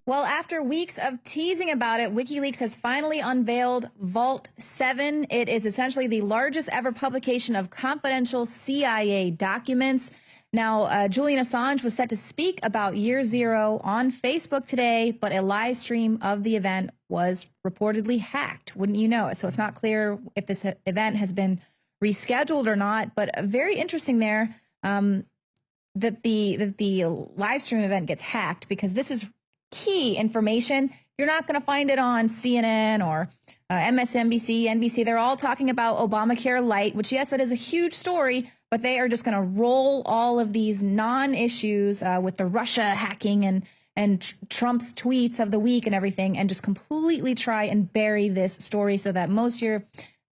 Well, after weeks of teasing about it, WikiLeaks has finally unveiled Vault7. It is essentially the largest ever publication of confidential CIA documents. Now, Julian Assange was set to speak about Year Zero on Facebook today, but a live stream of the event was reportedly hacked. Wouldn't you know it? So it's not clear if this event has been rescheduled or not, but very interesting there that the live stream event gets hacked, because this is key information. You're not going to find it on CNN or MSNBC, NBC. They're all talking about Obamacare Light, which, yes, that is a huge story, but they are just going to roll all of these non-issues with the Russia hacking and Trump's tweets of the week and everything, and just completely try and bury this story so that most of your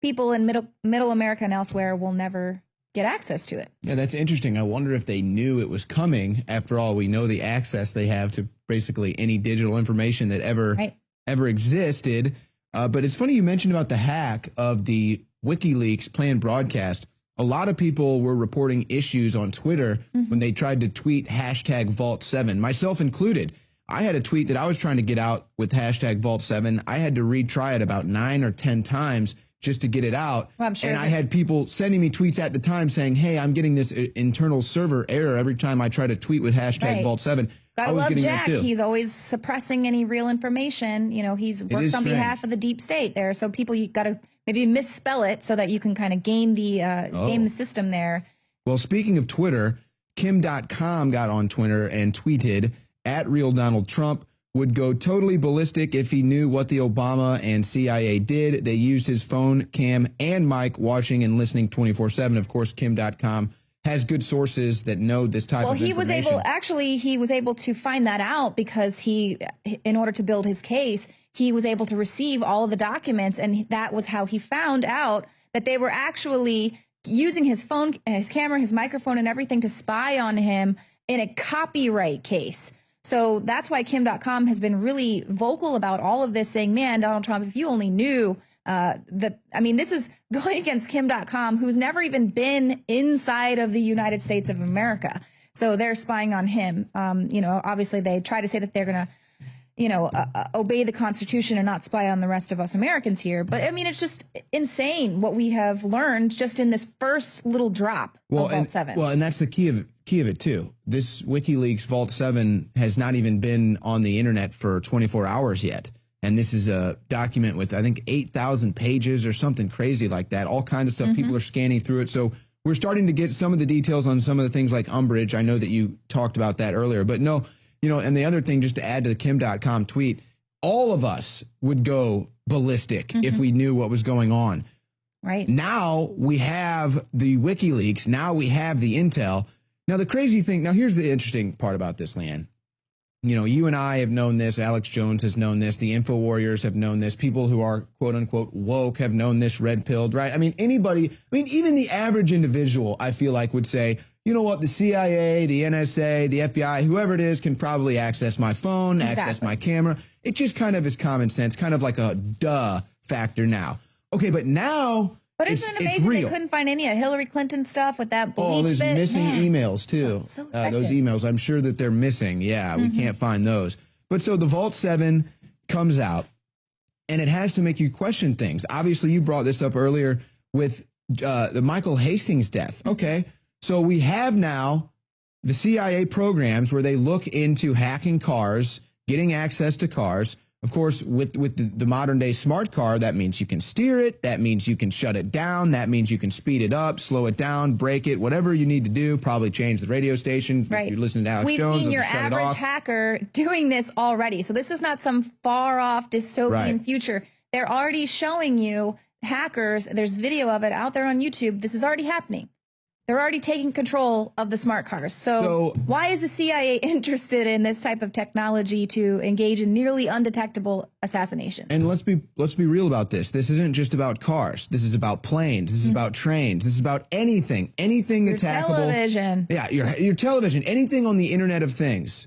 people in middle America and elsewhere will never get access to it. Yeah, that's interesting. I wonder if they knew it was coming. After all, we know the access they have to basically any digital information that ever existed. But it's funny you mentioned about the hack of the WikiLeaks planned broadcast. A lot of people were reporting issues on Twitter when they tried to tweet hashtag Vault7, myself included. I had a tweet that I was trying to get out with hashtag Vault7. I had to retry it about 9 or 10 times just to get it out. Well, I'm sure and I had people sending me tweets at the time saying, hey, I'm getting this internal server error every time I try to tweet with hashtag Vault7. Gotta love Jack. He's always suppressing any real information. You know, he's works on behalf of the deep state there. So people, you gotta maybe misspell it so that you can kind of game the system there. Well, speaking of Twitter, Kim.com got on Twitter and tweeted, @RealDonaldTrump would go totally ballistic if he knew what the Obama and CIA did. They used his phone, cam, and mic, watching and listening 24/7. Of course, Kim.com has good sources that know this type of information. He was able to find that out because in order to build his case, he was able to receive all of the documents, and that was how he found out that they were actually using his phone, his camera, his microphone, and everything to spy on him in a copyright case. So that's why Kim.com has been really vocal about all of this, saying, man, Donald Trump, if you only knew that, I mean, this is going against Kim.com, who's never even been inside of the United States of America. So they're spying on him. You know, obviously they try to say that they're going to, you know, obey the Constitution and not spy on the rest of us Americans here. But I mean, it's just insane what we have learned just in this first little drop of Vault7. Well, and that's the key of it too. This WikiLeaks Vault7 has not even been on the internet for 24 hours yet. And this is a document with, I think, 8,000 pages or something crazy like that. All kinds of stuff. People are scanning through it. So we're starting to get some of the details on some of the things like umbrage. I know that you talked about that earlier. But no, you know, and the other thing, just to add to the Kim.com tweet, all of us would go ballistic if we knew what was going on. Right. Now we have the WikiLeaks. Now we have the intel. Now, the crazy thing, now here's the interesting part about this, Leanne. You know, you and I have known this. Alex Jones has known this. The Infowars have known this. People who are, quote unquote, woke have known this, red-pilled, right? I mean, even the average individual, I feel like, would say, you know what, the CIA, the NSA, the FBI, whoever it is, can probably access my phone, access my camera. It just kind of is common sense, kind of like a duh factor now. Okay, but now... But isn't it amazing they couldn't find any of Hillary Clinton stuff with that bleach there's bit? Missing emails, too. Oh, so those emails, I'm sure that they're missing. Yeah, we can't find those. But so the Vault7 comes out, and it has to make you question things. Obviously, you brought this up earlier with the Michael Hastings death. Okay, so we have now the CIA programs where they look into hacking cars, getting access to cars. Of course, with the modern day smart car, that means you can steer it. That means you can shut it down. That means you can speed it up, slow it down, brake it, whatever you need to do. Probably change the radio station. Right. If you're listening to Alex Jones. We've seen your average hacker doing this already. So this is not some far off dystopian future. They're already showing you hackers. There's video of it out there on YouTube. This is already happening. They're already taking control of the smart cars. So why is the CIA interested in this type of technology to engage in nearly undetectable assassination? And let's be real about this. This isn't just about cars. This is about planes. This is about trains. This is about anything that's hackable. Television. Yeah, your television. Anything on the Internet of Things.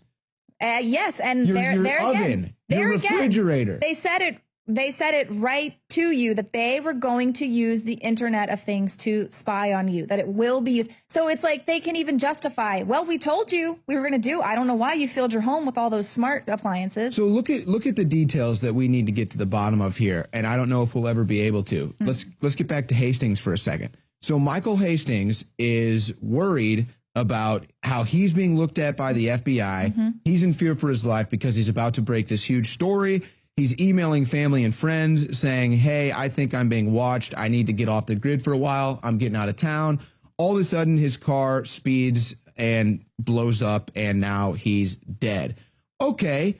Yes, and your oven, your refrigerator. They said it right to you that they were going to use the Internet of Things to spy on you, that it will be used. So it's like they can even justify, well, we told you we were going to do. I don't know why you filled your home with all those smart appliances. So look at the details that we need to get to the bottom of here, and I don't know if we'll ever be able to. Let's get back to Hastings for a second. So Michael Hastings is worried about how he's being looked at by the FBI. He's in fear for his life because he's about to break this huge story. He's emailing family and friends saying, hey, I think I'm being watched. I need to get off the grid for a while. I'm getting out of town. All of a sudden, his car speeds and blows up, and now he's dead. Okay,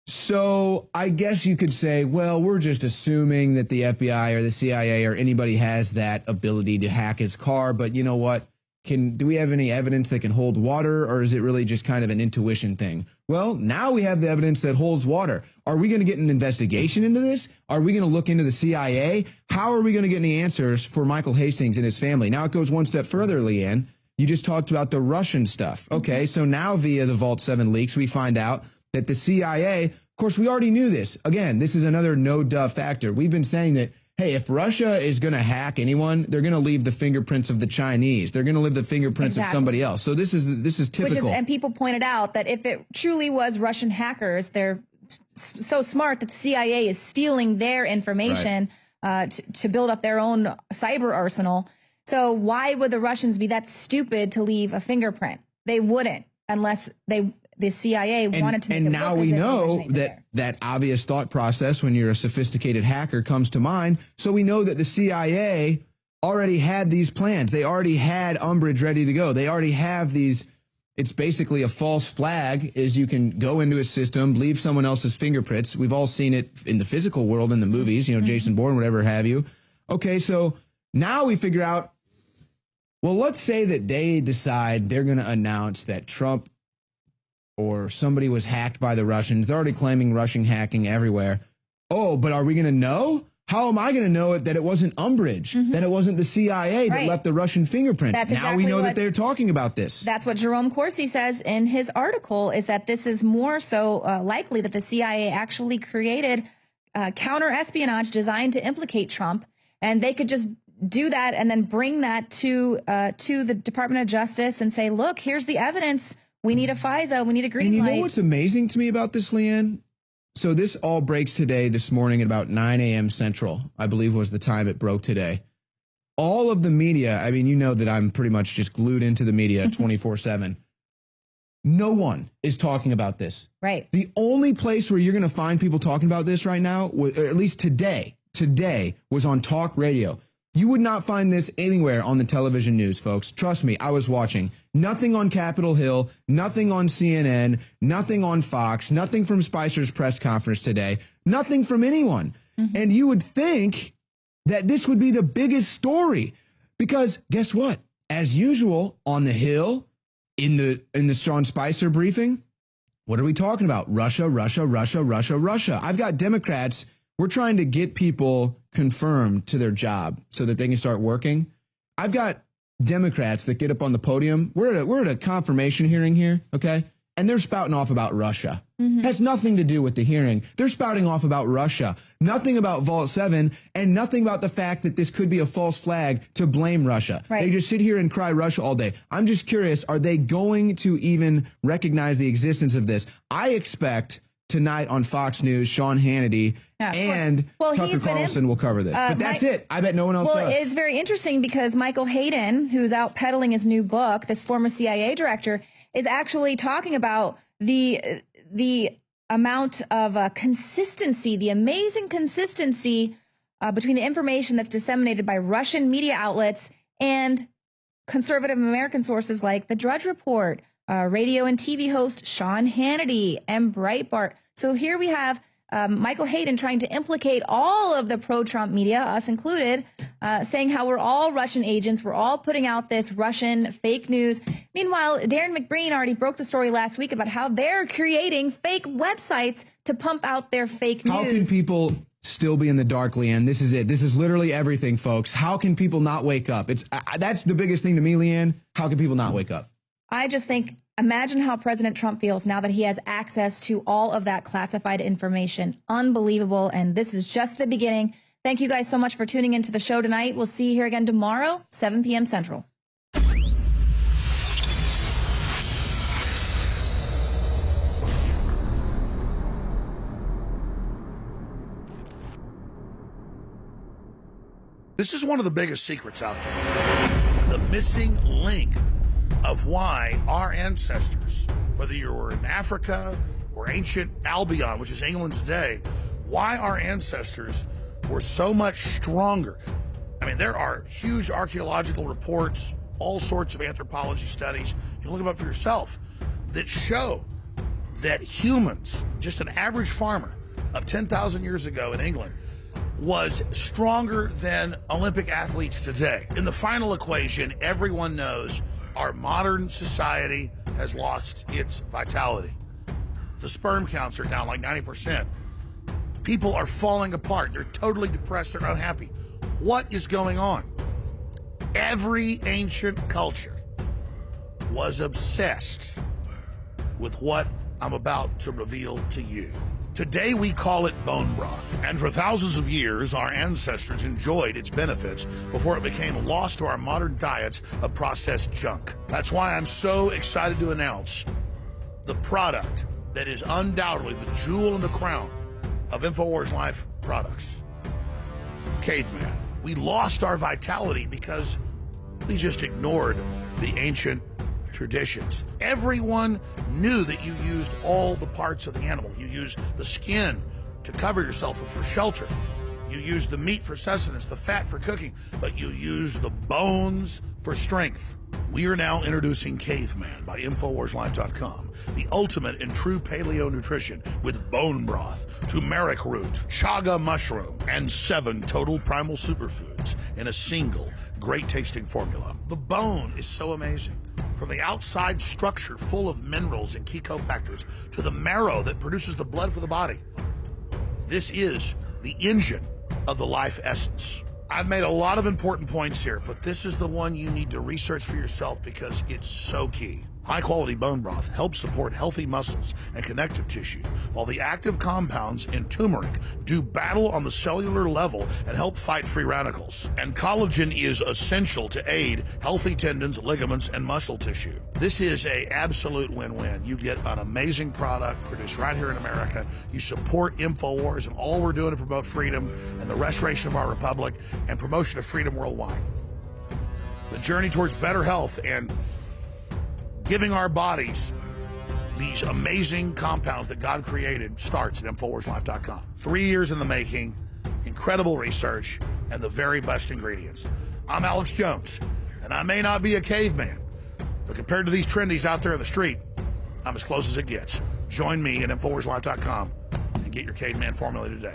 so I guess you could say, well, we're just assuming that the FBI or the CIA or anybody has that ability to hack his car. But you know what? Do we have any evidence that can hold water, or is it really just kind of an intuition thing? Well, now we have the evidence that holds water. Are we going to get an investigation into this? Are we going to look into the CIA? How are we going to get any answers for Michael Hastings and his family? Now it goes one step further, Leanne. You just talked about the Russian stuff. Okay, so now via the Vault7 leaks, we find out that the CIA, of course, we already knew this. Again, this is another no-duh factor. We've been saying that, hey, if Russia is going to hack anyone, they're going to leave the fingerprints of the Chinese. They're going to leave the fingerprints of somebody else. So this is typical. And people pointed out that if it truly was Russian hackers, they're so smart that the CIA is stealing their information to build up their own cyber arsenal. So why would the Russians be that stupid to leave a fingerprint? They wouldn't unless the CIA wanted to make and it now look we as if know it was that obvious thought process when you're a sophisticated hacker comes to mind. So we know that the CIA already had these plans. They already had Umbridge ready to go. They already have these. It's basically a false flag, is you can go into a system, leave someone else's fingerprints. We've all seen it in the physical world in the movies, you know, Jason Bourne, whatever have you. Okay, so now we figure out, well, let's say that they decide they're going to announce that Trump or somebody was hacked by the Russians. They're already claiming Russian hacking everywhere. Oh, but are we going to know? How am I going to know it that it wasn't Umbridge, that it wasn't the CIA that left the Russian fingerprints? That's now exactly we know that they're talking about this. That's what Jerome Corsi says in his article, is that this is more so likely that the CIA actually created counter-espionage designed to implicate Trump, and they could just do that and then bring that to the Department of Justice and say, look, here's the evidence. We need a FISA. We need a green light. And you know what's amazing to me about this, Leanne? So this all breaks today, this morning at about 9 a.m. Central, I believe was the time it broke today. All of the media, I mean, you know that I'm pretty much just glued into the media 24/7. No one is talking about this. Right. The only place where you're going to find people talking about this right now, or at least today was on talk radio. You would not find this anywhere on the television news, folks. Trust me, I was watching. Nothing on Capitol Hill, nothing on CNN, nothing on Fox, nothing from Spicer's press conference today, nothing from anyone. And you would think that this would be the biggest story because guess what? As usual, on the Hill, in the Sean Spicer briefing, what are we talking about? Russia, Russia, Russia, Russia, Russia. I've got Democrats. We're trying to get people confirmed to their job so that they can start working. I've got Democrats that get up on the podium. We're at a confirmation hearing here, okay? And they're spouting off about Russia. Has nothing to do with the hearing. They're spouting off about Russia. Nothing about Vault7 and nothing about the fact that this could be a false flag to blame Russia. They just sit here and cry Russia all day. I'm just curious, are they going to even recognize the existence of this? I expect tonight on Fox News, Sean Hannity and Tucker Carlson will cover this. But that's it. I bet no one else does. Well, it's very interesting because Michael Hayden, who's out peddling his new book, this former CIA director, is actually talking about the amount of consistency, the amazing consistency between the information that's disseminated by Russian media outlets and conservative American sources like the Drudge Report, radio and TV host Sean Hannity, and Breitbart. So here we have Michael Hayden trying to implicate all of the pro-Trump media, us included, saying how we're all Russian agents. We're all putting out this Russian fake news. Meanwhile, Darren McBreen already broke the story last week about how they're creating fake websites to pump out their fake news. How can people still be in the dark, Leanne? This is it. This is literally everything, folks. How can people not wake up? That's the biggest thing to me, Leanne. How can people not wake up? I just think, imagine how President Trump feels now that he has access to all of that classified information. Unbelievable. And this is just the beginning. Thank you guys so much for tuning into the show tonight. We'll see you here again tomorrow, 7 p.m. Central. This is one of the biggest secrets out there. The missing link of why our ancestors, whether you were in Africa or ancient Albion, which is England today, why our ancestors were so much stronger. I mean, there are huge archaeological reports, all sorts of anthropology studies, you can look them up for yourself, that show that humans, just an average farmer of 10,000 years ago in England, was stronger than Olympic athletes today. In the final equation, everyone knows our modern society has lost its vitality. The sperm counts are down like 90%. People are falling apart. They're totally depressed. They're unhappy. What is going on? Every ancient culture was obsessed with what I'm about to reveal to you. Today we call it bone broth, and for thousands of years our ancestors enjoyed its benefits before it became lost to our modern diets of processed junk. That's why I'm so excited to announce the product that is undoubtedly the jewel in the crown of Infowars Life products. Caveman. We lost our vitality because we just ignored the ancient traditions. Everyone knew that you used all the parts of the animal. You used the skin to cover yourself or for shelter. You used the meat for sustenance, the fat for cooking, but you used the bones for strength. We are now introducing Caveman by InfoWarsLive.com, the ultimate in true paleo nutrition with bone broth, turmeric root, chaga mushroom, and 7 total primal superfoods in a single great-tasting formula. The bone is so amazing. From the outside structure full of minerals and key cofactors to the marrow that produces the blood for the body. This is the engine of the life essence. I've made a lot of important points here, but this is the one you need to research for yourself because it's so key. High-quality bone broth helps support healthy muscles and connective tissue, while the active compounds in turmeric do battle on the cellular level and help fight free radicals. And collagen is essential to aid healthy tendons, ligaments, and muscle tissue. This is an absolute win-win. You get an amazing product produced right here in America. You support Infowars and all we're doing to promote freedom and the restoration of our republic and promotion of freedom worldwide. The journey towards better health and giving our bodies these amazing compounds that God created starts at InfoWarsLife.com. 3 years in the making, incredible research, and the very best ingredients. I'm Alex Jones, and I may not be a caveman, but compared to these trendies out there in the street, I'm as close as it gets. Join me at InfoWarsLife.com and get your caveman formula today.